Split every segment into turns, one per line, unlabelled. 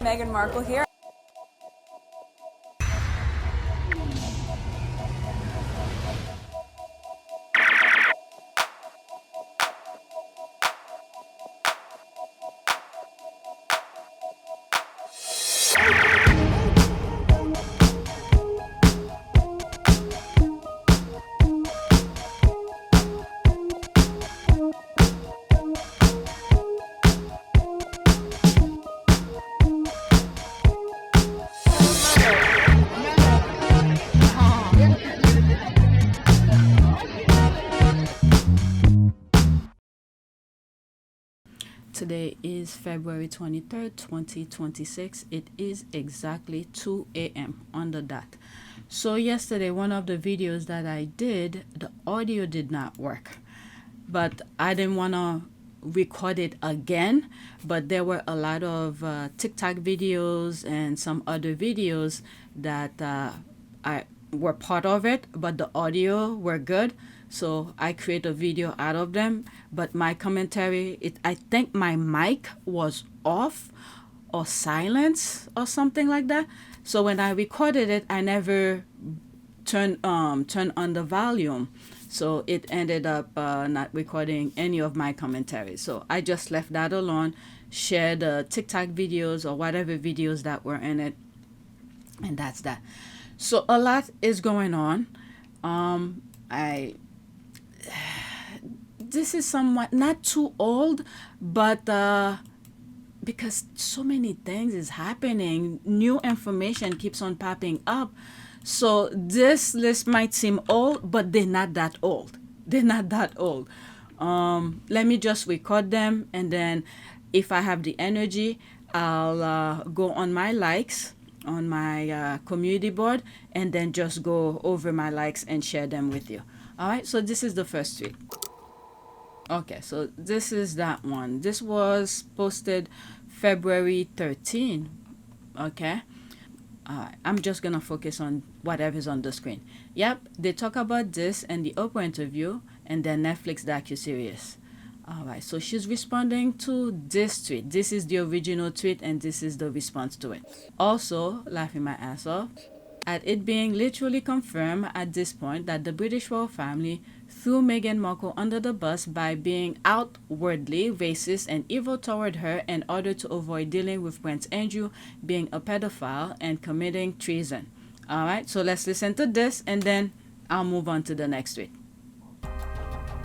Meghan Markle here.
Today is February 23rd, 2026. It is exactly 2 a.m. on the dot. So yesterday, one of the videos that I did, the audio did not work. But I didn't want to record it again. But there were a lot of TikTok videos and some other videos that I were part of it, but the audio were good. So I create a video out of them, but my commentary, I think my mic was off or silence or something like that. So when I recorded it, I never turned on the volume. So it ended up not recording any of my commentary. So I just left that alone, shared the TikTok videos or whatever videos that were in it, and that's that. So a lot is going on. This is somewhat not too old, but because so many things is happening, new information keeps on popping up. So this list might seem old, but they're not that old. They're not that old. Let me just record them, and then if I have the energy, I'll go on my likes on my community board, and then just go over my likes and share them with you. All right, so this is the first tweet. Okay, so this is that one. This was posted February 13. Okay. I'm just going to focus on whatever's on the screen. Yep, they talk about this and the Oprah interview and then Netflix docuseries. All right, so she's responding to this tweet. This is the original tweet and this is the response to it. Also, laughing my ass off at it being literally confirmed at this point that the British royal family threw Meghan Markle under the bus by being outwardly racist and evil toward her in order to avoid dealing with Prince Andrew being a pedophile and committing treason. All right, so let's listen to this and then I'll move on to the next tweet.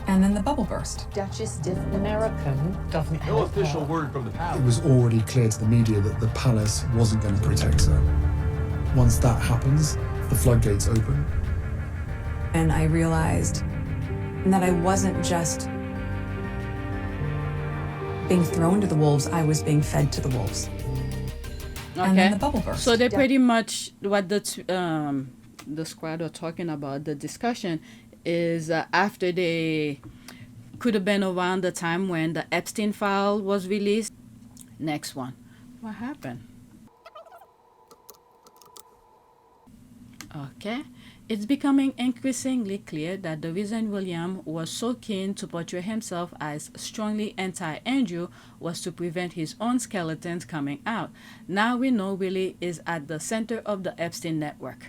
And then the bubble burst.
Duchess did American doesn't
No
help
official
her.
word from the palace.
It was already clear to the media that the palace wasn't going to protect her. Once that happens, the floodgates open.
And I realized that I wasn't just being thrown to the wolves, I was being fed to the wolves.
Okay.
And then the bubble burst.
So they pretty much what the squad are talking about. The discussion is after they could have been around the time when the Epstein file was released. Next one. What happened? Okay. It's becoming increasingly clear that the reason William was so keen to portray himself as strongly anti-Andrew was to prevent his own skeletons coming out. Now we know Willie is at the center of the Epstein network.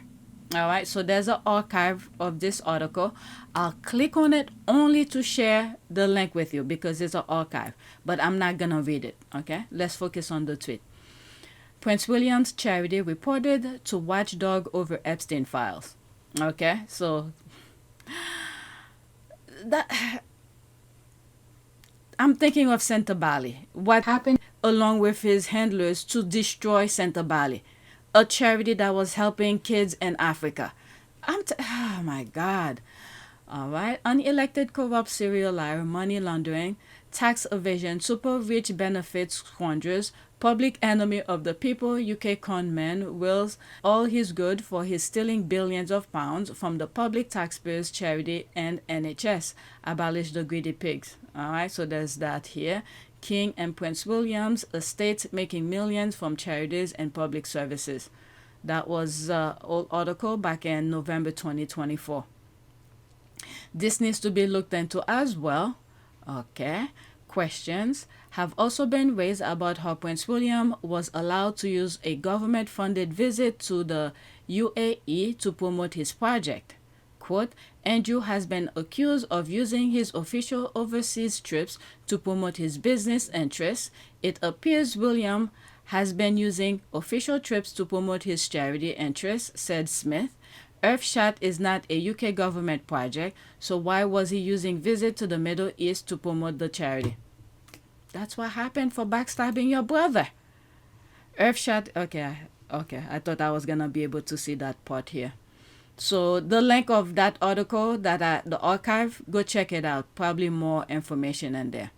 All right, so there's an archive of this article. I'll click on it only to share the link with you because it's an archive, but I'm not going to read it, okay? Let's focus on the tweet. Prince William's charity reported to Watchdog over Epstein files. Okay, so that I'm thinking of Santa Bali. What happened along with his handlers to destroy Santa Bali, a charity that was helping kids in Africa. Oh my God. All right. Unelected corrupt serial liar, money laundering, tax evasion, super rich benefits squanderers, public enemy of the people, UK con man, wills all his good for his stealing billions of pounds from the public taxpayers, charity, and NHS. Abolish the greedy pigs. All right. So there's that here. King and Prince William's estate making millions from charities and public services. That was an old article back in November 2024. This needs to be looked into as well. Okay. questions have also been raised about how Prince William was allowed to use a government-funded visit to the UAE to promote his project. Quote, Andrew has been accused of using his official overseas trips to promote his business interests. It appears William has been using official trips to promote his charity interests, said Smith. Earthshot is not a UK government project, so why was he using visit to the Middle East to promote the charity? That's what happened for backstabbing your brother. Earthshot, okay, I thought I was going to be able to see that part here. So the link of that article, the archive, go check it out. Probably more information in there.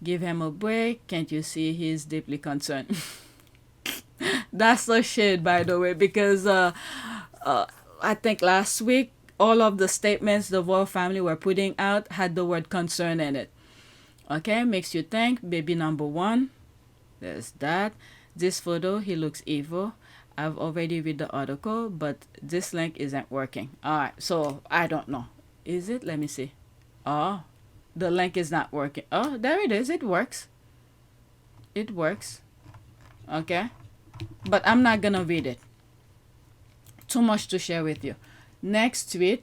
Give him a break. Can't you see he's deeply concerned? That's the shit, by the way, because I think last week, all of the statements the royal family were putting out had the word concern in it. Okay, makes you think. Baby number one. There's that. This photo, he looks evil. I've already read the article, but this link isn't working. Alright, so I don't know. Is it? Let me see. Oh, the link is not working. Oh, there it is. It works. It works. Okay. But I'm not gonna read it. Too much to share with you. Next tweet.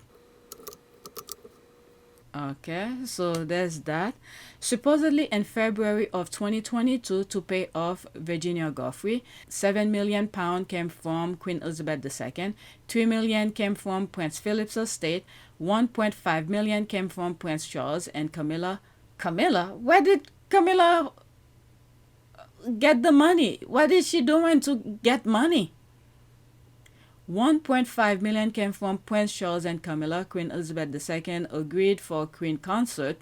Okay, so there's that. Supposedly in February of 2022 to pay off Virginia Giuffre, £7 million came from Queen Elizabeth II, $3 million came from Prince Philip's estate, $1.5 million came from Prince Charles and Camilla. Camilla? Where did Camilla get the money? What is she doing to get money? 1.5 million came from Prince Charles and Camilla. Queen Elizabeth II agreed for Queen Consort.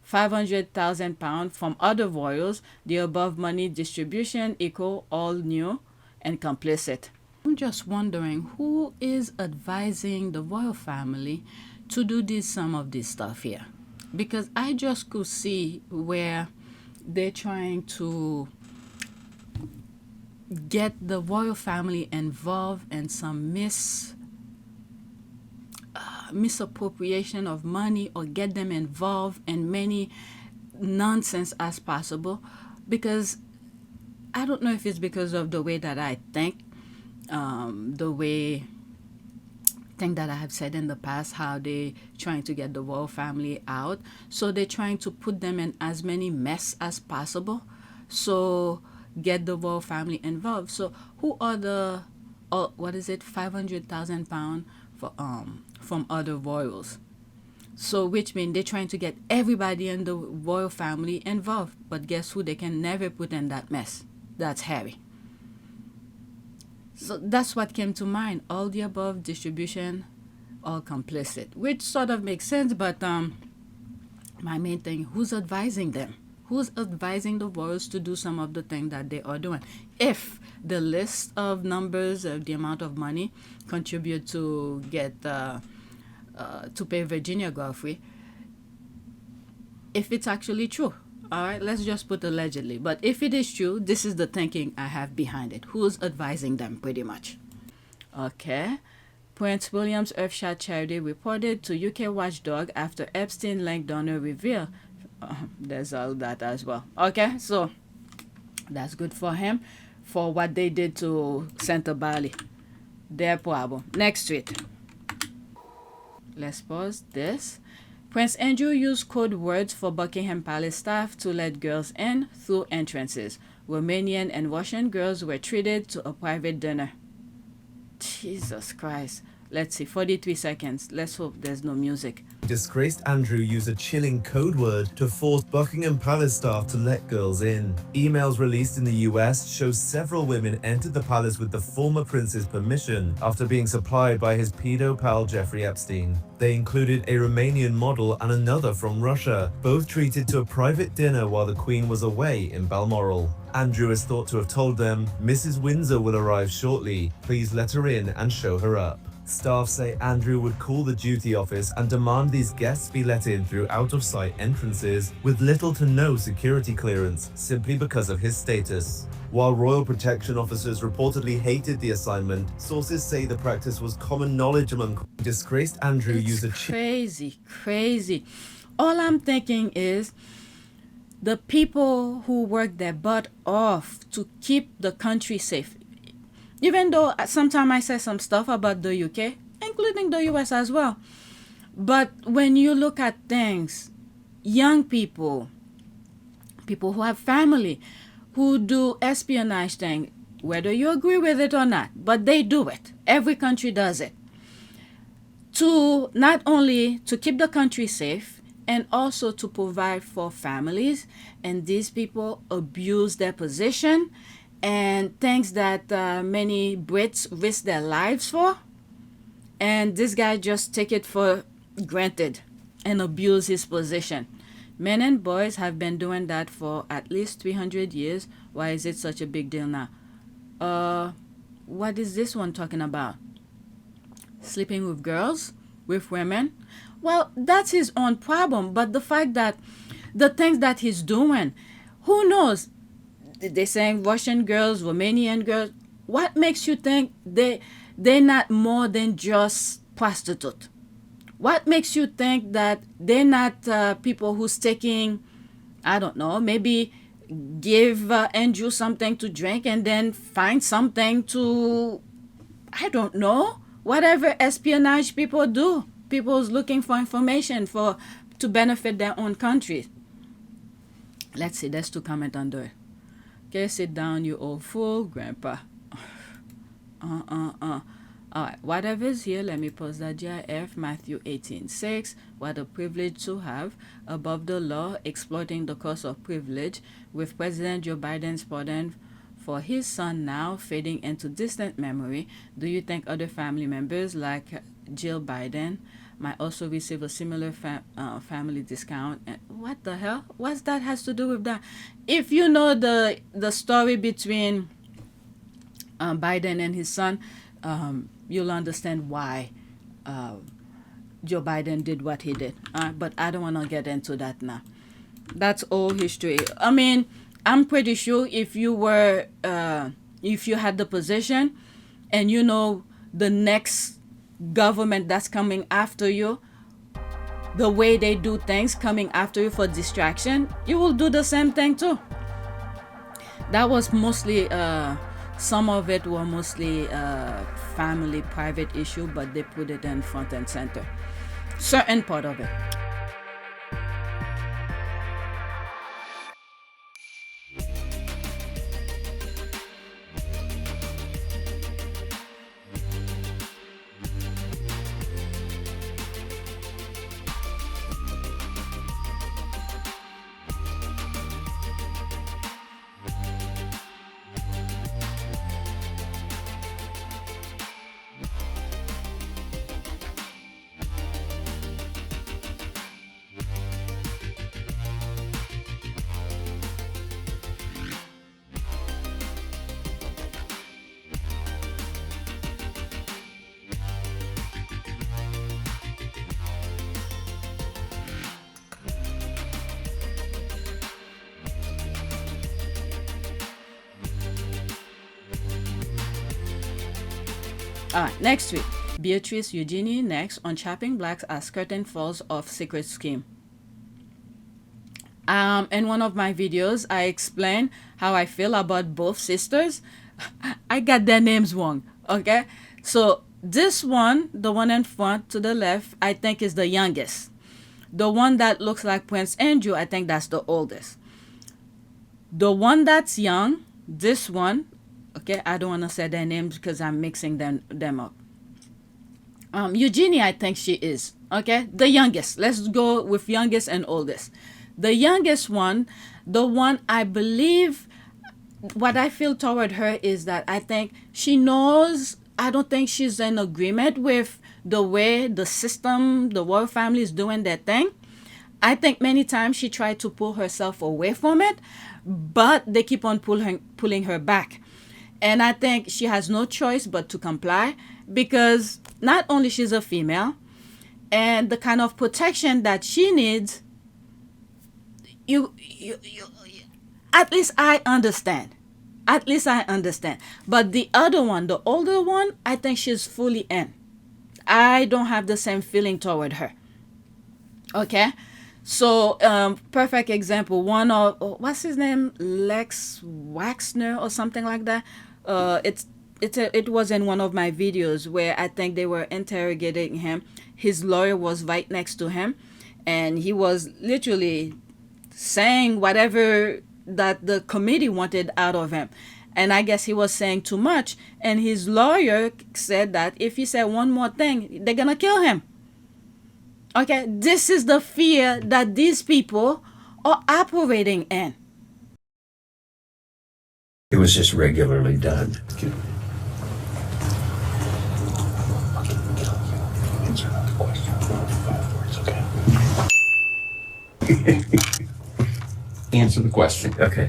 £500,000 from other royals. The above money distribution equal all new and complicit. I'm just wondering who is advising the royal family to do some of this stuff here, because I just could see where they're trying to get the royal family involved in some misappropriation of money, or get them involved in many nonsense as possible, because I don't know if it's because of the way that I think, thing that I have said in the past, how they trying to get the royal family out, so they're trying to put them in as many mess as possible, so get the royal family involved. So who are the £500,000 for from other royals? So which means they're trying to get everybody in the royal family involved, but guess who they can never put in that mess? That's Harry. So that's what came to mind. All the above distribution, all complicit, which sort of makes sense, but my main thing, who's advising them? Who's advising the royals to do some of the things that they are doing? If the list of numbers of the amount of money contribute to get to pay Virginia Giuffre, if it's actually true, all right, let's just put allegedly. But if it is true, this is the thinking I have behind it. Who's advising them, pretty much? Okay. Prince William's Earthshot charity reported to UK watchdog after Epstein linked donor reveal. There's all that as well. Okay, so that's good for him for what they did to Santa Bali. Their problem. Next tweet. Let's pause this. Prince Andrew used code words for Buckingham Palace staff to let girls in through entrances. Romanian and Russian girls were treated to a private dinner. Jesus Christ. Let's see, 43 seconds. Let's hope there's no music.
Disgraced Andrew used a chilling code word to force Buckingham Palace staff to let girls in. Emails released in the US show several women entered the palace with the former prince's permission after being supplied by his pedo pal Jeffrey Epstein. They included a Romanian model and another from Russia, both treated to a private dinner while the Queen was away in Balmoral. Andrew is thought to have told them, "Mrs. Windsor will arrive shortly. Please let her in and show her up." Staff say Andrew would call the duty office and demand these guests be let in through out-of-sight entrances with little to no security clearance, simply because of his status. While royal protection officers reportedly hated the assignment, sources say the practice was common knowledge among disgraced Andrew used a
crazy. All I'm thinking is, the people who work their butt off to keep the country safe. Even though sometimes I say some stuff about the UK, including the US as well. But when you look at things, young people, people who have family, who do espionage thing, whether you agree with it or not, but they do it. Every country does it. To not only to keep the country safe, and also to provide for families, and these people abuse their position and things that many Brits risk their lives for, and this guy just take it for granted and abuse his position. Men and boys have been doing that for at least 300 years. Why is it such a big deal now? What is this one talking about? Sleeping with girls, with women? Well, that's his own problem. But the fact that the things that he's doing, who knows? They're saying Russian girls, Romanian girls. What makes you think they're not more than just prostitute? What makes you think that they're not people who's taking, I don't know, maybe give Andrew something to drink and then find something to, I don't know, whatever espionage people do. People's looking for information to benefit their own country. Let's see, there's 2 comments under it. Okay, sit down, you old fool, grandpa. All right, whatever is here, let me post that GIF, Matthew 18:6. What a privilege to have above the law, exploiting the cost of privilege, with President Joe Biden's pardon for his son now fading into distant memory. Do you think other family members like Jill Biden might also receive a similar family discount? And what the hell? What that has to do with that? If you know the story between Biden and his son, you'll understand why Joe Biden did what he did. But I don't want to get into that now. That's all history. I mean, I'm pretty sure if you had the position and you know the next government that's coming after you, the way they do things coming after you for distraction, you will do the same thing too. That was mostly some of it were mostly family private issue, but they put it in front and center, certain part of it. Next week, Beatrice, Eugenie next on Trapping Blacks as Curtain Falls of Secret Scheme. In one of my videos, I explained how I feel about both sisters. I got their names wrong, okay? So this one, the one in front to the left, I think is the youngest. The one that looks like Prince Andrew, I think that's the oldest. The one that's young, this one, okay, I don't want to say their names because I'm mixing them up. Eugenie, I think she is, okay? The youngest. Let's go with youngest and oldest. The youngest one, the one I believe, what I feel toward her is that I think she knows, I don't think she's in agreement with the way the system, the royal family is doing their thing. I think many times she tried to pull herself away from it, but they keep on pulling her back. And I think she has no choice but to comply, because not only she's a female, and the kind of protection that she needs, you at least I understand. At least I understand. But the other one, the older one, I think she's fully in. I don't have the same feeling toward her. Okay? So, perfect example. One of what's his name, Lex Waxner or something like that. It was in one of my videos where I think they were interrogating him. His lawyer was right next to him, and he was literally saying whatever that the committee wanted out of him. And I guess he was saying too much. And his lawyer said that if he said one more thing, they're gonna kill him. Okay, this is the fear that these people are operating in.
It was just regularly done. Answer the question. Okay.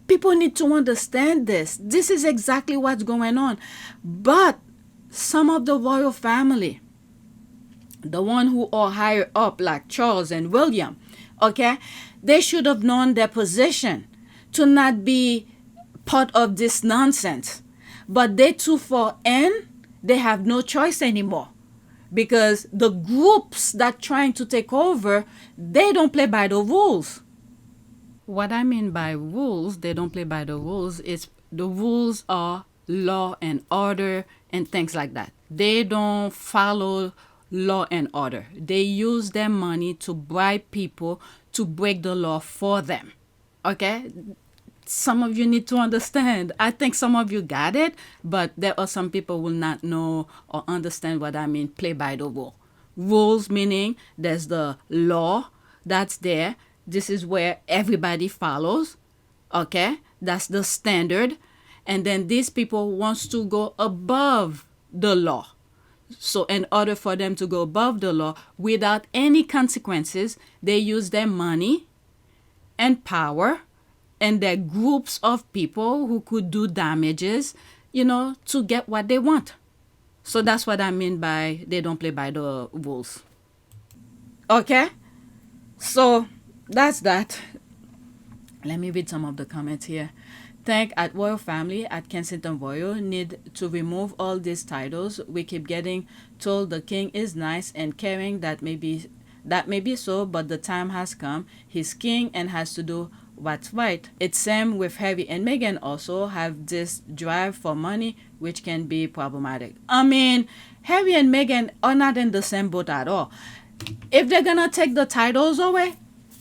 People need to understand this. This is exactly what's going on. But some of the royal family, the one who are higher up, like Charles and William, okay, they should have known their position to not be part of this nonsense. But they too far in, they have no choice anymore. Because the groups that trying to take over, they don't play by the rules. What I mean by rules, they don't play by the rules, is the rules are law and order and things like that. They don't follow law and order. They use their money to bribe people to break the law for them. Okay? Some of you need to understand. I think some of you got it, but there are some people who will not know or understand what I mean, play by the rule. Rules meaning there's the law that's there. This is where everybody follows. Okay? That's the standard. And then these people wants to go above the law. So in order for them to go above the law without any consequences, they use their money and power and their groups of people who could do damages, to get what they want. So that's what I mean by they don't play by the rules. Okay? So that's that. Let me read some of the comments here. Think at Royal Family at Kensington Royal need to remove all these titles. We keep getting told the king is nice and caring. That may be so, but the time has come. He's king and has to do what's right. It's same with Harry and Meghan also have this drive for money, which can be problematic. I mean, Harry and Meghan are not in the same boat at all. If they're gonna take the titles away,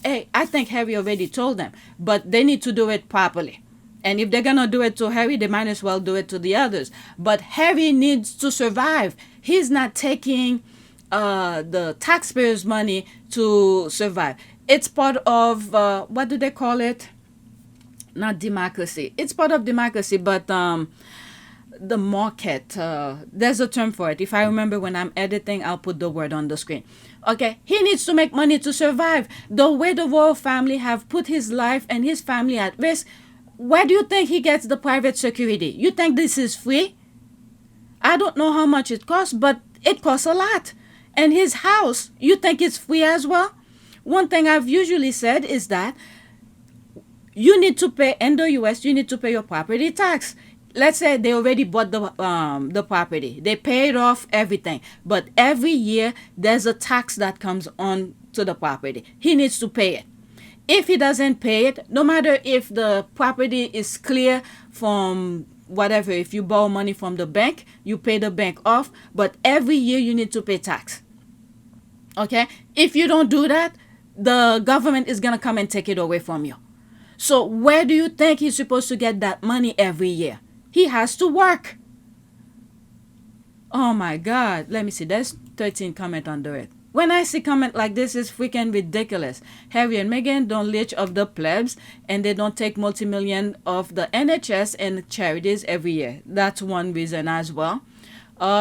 hey, I think Harry already told them, but they need to do it properly. And if they're gonna do it to Harry, they might as well do it to the others. But Harry needs to survive. He's not taking the taxpayers' money to survive. It's part of what do they call it? Not democracy. It's part of democracy, but the market. There's a term for it. If I remember when I'm editing, I'll put the word on the screen. Okay, he needs to make money to survive. The way the royal family have put his life and his family at risk. Where do you think he gets the private security? You think this is free? I don't know how much it costs, but it costs a lot. And his house, you think it's free as well? One thing I've usually said is that you need to pay, in the US, you need to pay your property tax. Let's say they already bought the property. They paid off everything. But every year, there's a tax that comes on to the property. He needs to pay it. If he doesn't pay it, no matter if the property is clear from whatever, if you borrow money from the bank, you pay the bank off, but every year you need to pay tax. Okay? If you don't do that, the government is going to come and take it away from you. So where do you think he's supposed to get that money every year? He has to work. Oh my God. Let me see. There's 13 comments under it. When I see comment like this, it's freaking ridiculous. Harry and Meghan don't leech of the plebs, and they don't take multi-million of the NHS and charities every year. That's one reason as well.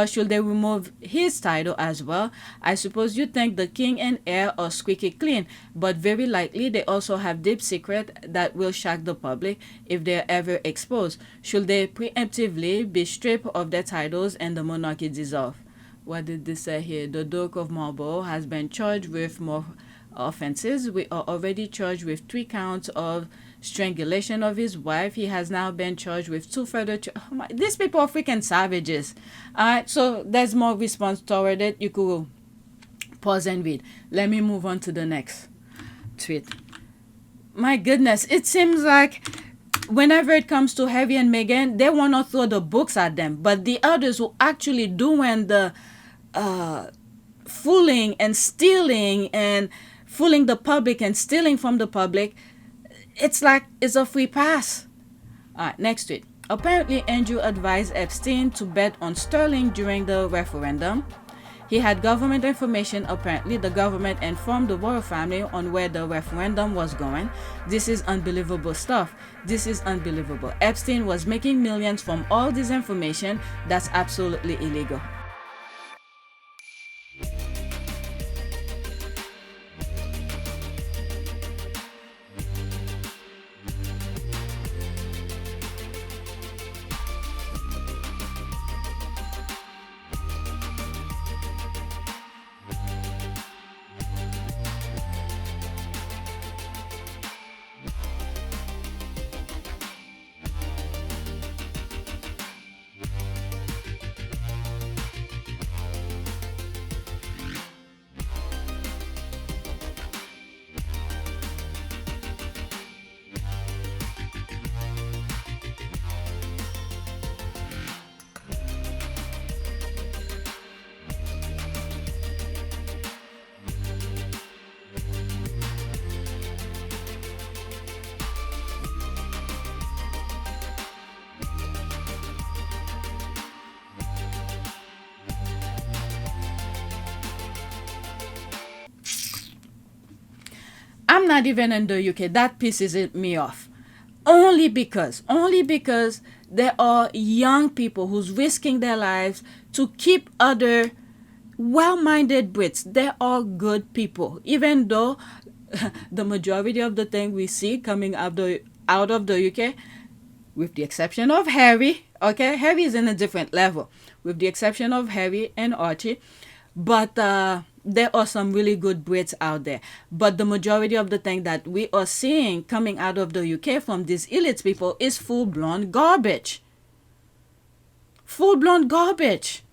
Should they remove his title as well? I suppose you think the king and heir are squeaky clean, but very likely they also have deep secret that will shock the public if they're ever exposed. Should they preemptively be stripped of their titles and the monarchy dissolve? What did this say here? The Duke of Marlborough has been charged with more offenses. We are already charged with 3 counts of strangulation of his wife. He has now been charged with 2 further. These people are freaking savages. All right, so there's more response toward it. You could Pause and read. Let me move on to the next tweet. My goodness, it seems like whenever it comes to Harry and Meghan, they want to throw the books at them. But the others who actually doing the fooling and stealing and fooling the public and stealing from the public, it's like it's a free pass. All right, next tweet. Apparently, Andrew advised Epstein to bet on sterling during the referendum. He had government information. Apparently, the government informed the royal family on where the referendum was going. This is unbelievable stuff. This is unbelievable. Epstein was making millions from all this information. That's absolutely illegal. I'm not even in the UK. That pisses me off. Only because there are young people who's risking their lives to keep other well-minded Brits. They are good people, even though the majority of the thing we see coming out of the UK, with the exception of Harry, okay, Harry is in a different level, with the exception of Harry and Archie, but there are some really good Brits out there. But the majority of the thing that we are seeing coming out of the UK from these elite people is full-blown garbage. Full-blown garbage.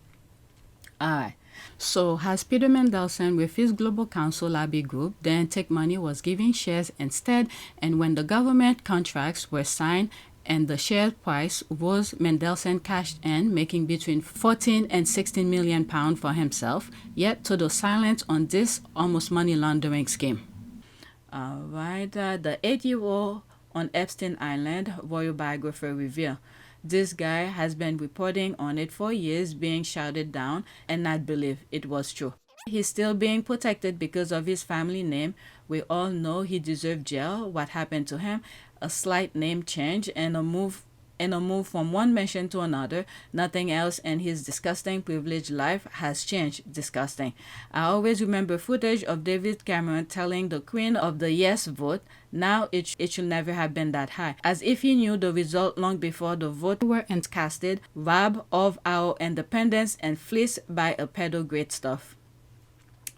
Alright. So has Peter Mandelson with his global counsel Abbey Group then take money was giving shares instead, and when the government contracts were signed and the share price was, Mandelson cashed in, making between 14 and 16 million pounds for himself, yet total silence on this almost money laundering scheme. Alright, the 8-year-old on Epstein Island, royal biographer reveal. This guy has been reporting on it for years, being shouted down and not believe it was true. He's still being protected because of his family name. We all know he deserved jail. What happened to him? A slight name change and a move from one mission to another. Nothing else in his disgusting privileged life has changed. Disgusting. I always remember footage of David Cameron telling the Queen of the yes vote, now it should never have been that high, as if he knew the result long before the vote were casted, robbed of our independence and fleeced by a pedo. Great stuff.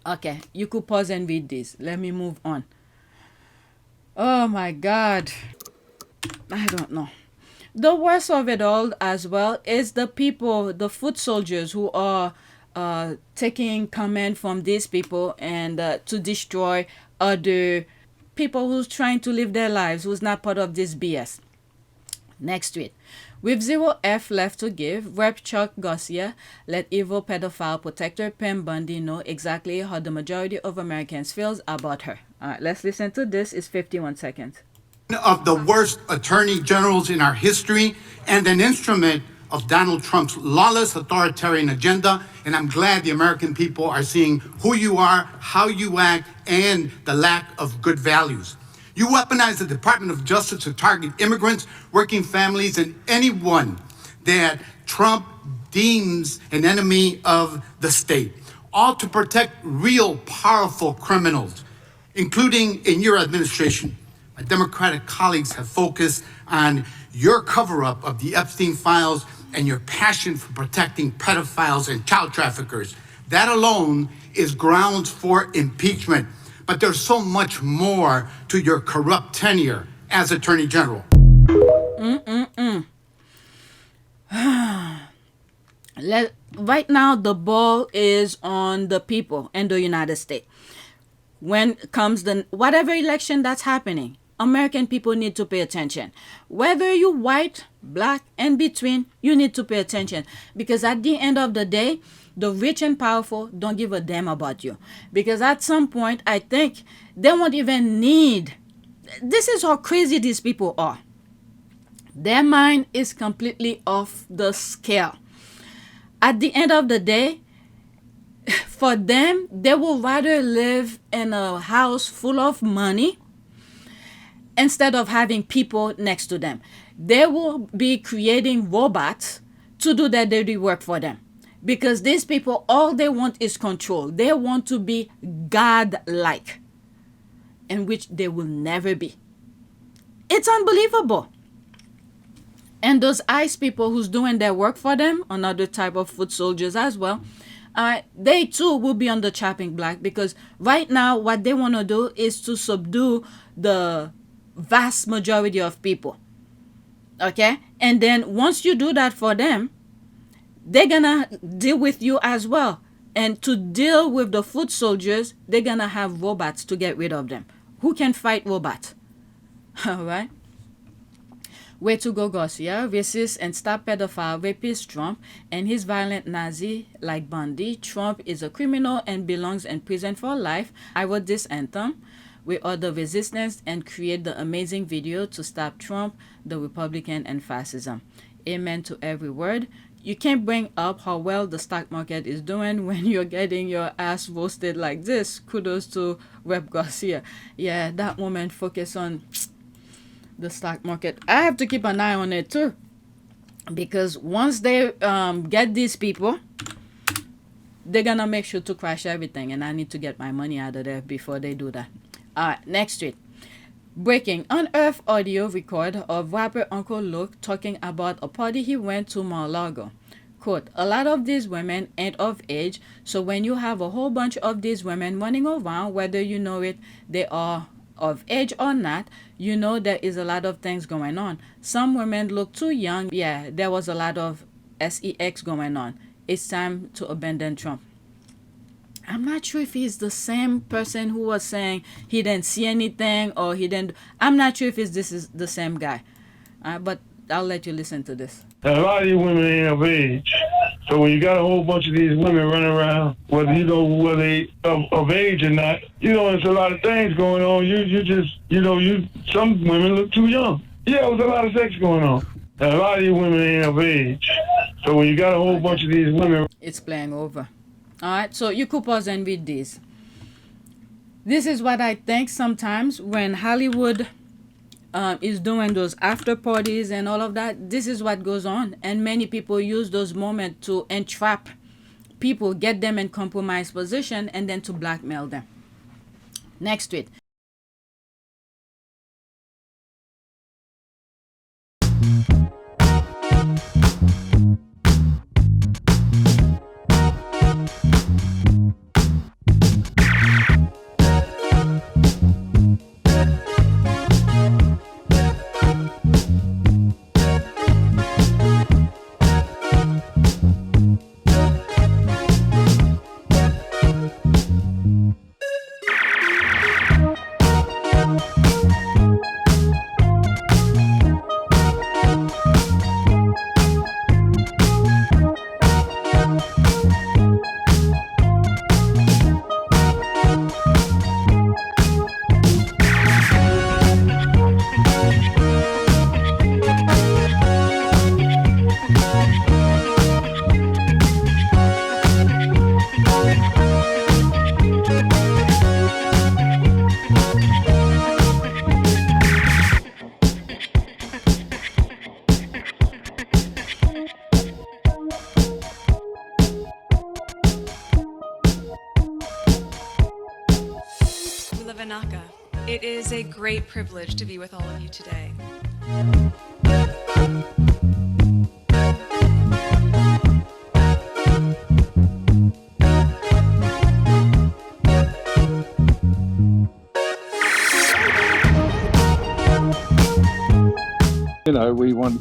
Okay, you could pause and read this. Let me move on. Oh my God. I don't know. The worst of it all as well is the people, the foot soldiers who are taking command from these people and to destroy other people who's trying to live their lives, who's not part of this BS. Next tweet. With zero F left to give, Rep. Chuy Garcia let evil pedophile protector Pam Bundy know exactly how the majority of Americans feels about her. All right, let's listen to this. It's 51 seconds.
Of the worst attorney generals in our history and an instrument of Donald Trump's lawless authoritarian agenda. And I'm glad the American people are seeing who you are, how you act, and the lack of good values. You weaponize the Department of Justice to target immigrants, working families, and anyone that Trump deems an enemy of the state, all to protect real powerful criminals, including in your administration. My Democratic colleagues have focused on your cover-up of the Epstein files and your passion for protecting pedophiles and child traffickers. That alone is grounds for impeachment. But there's so much more to your corrupt tenure as Attorney General.
right now the ball is on the people in the United States. When comes the whatever election that's happening, American people need to pay attention. Whether you white, black, and between, you need to pay attention, because at the end of the day, the rich and powerful don't give a damn about you, because at some point I think they won't even need. This is how crazy these people are. Their mind is completely off the scale. At the end of the day, for them, they will rather live in a house full of money instead of having people next to them. They will be creating robots to do their dirty work for them, because these people, all they want is control. They want to be God-like, in which they will never be. It's unbelievable. And those ICE people who's doing their work for them, another type of foot soldiers as well, they too will be on the chopping block, because right now what they want to do is to subdue the vast majority of people. Okay? And then once you do that for them, they're gonna deal with you as well. And to deal with the foot soldiers, they're gonna have robots to get rid of them. Who can fight robots? All right? Way to go, Garcia. Racist and stop pedophile rapist Trump and his violent Nazi like Bundy. Trump is a criminal and belongs in prison for life. I wrote this anthem. We are the resistance and create the amazing video to stop Trump, the Republican, and fascism. Amen to every word. You can't bring up how well the stock market is doing when you're getting your ass roasted like this. Kudos to Rep Garcia. Yeah, that woman focused on the stock market. I have to keep an eye on it too, because once they get these people, they're gonna make sure to crash everything, and I need to get my money out of there before they do that. All right, next tweet. Breaking: Unearthed audio record of rapper Uncle Luke talking about a party he went to Mar-a-Lago. Quote, a lot of these women ain't of age, so when you have a whole bunch of these women running around, whether you know it, they are of age or not, you know there is a lot of things going on. Some women look too young. Yeah, there was a lot of sex going on. It's time to abandon Trump. I'm not sure if he's the same person who was saying he didn't see anything, or he didn't. I'm not sure if this is the same guy. But I'll let you listen to this.
And a lot of these women ain't of age. So when you got a whole bunch of these women running around, whether they of age or not, there's a lot of things going on. You just, some women look too young. Yeah, there's a lot of sex going on. And a lot of these women ain't of age. So when you got a whole bunch of these women...
It's playing over. All right, so you could pause and read this. This is what I think sometimes when Hollywood is doing those after parties and all of that. This is what goes on, and many people use those moments to entrap people, get them in compromised position, and then to blackmail them. Next tweet.
It is a great privilege to be with all of you today.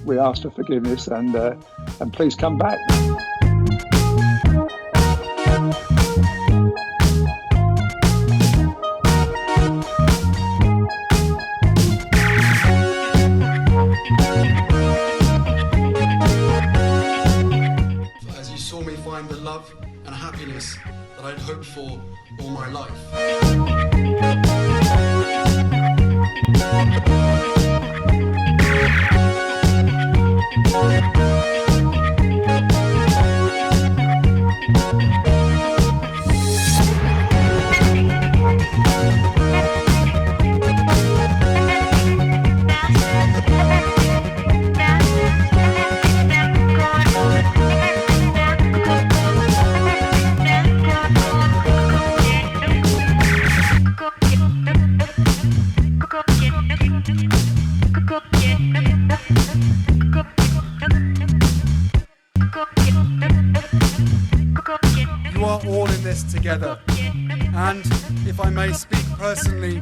We ask for forgiveness and please come back.
hoped for all my life. You are all in this together, and if I may speak personally,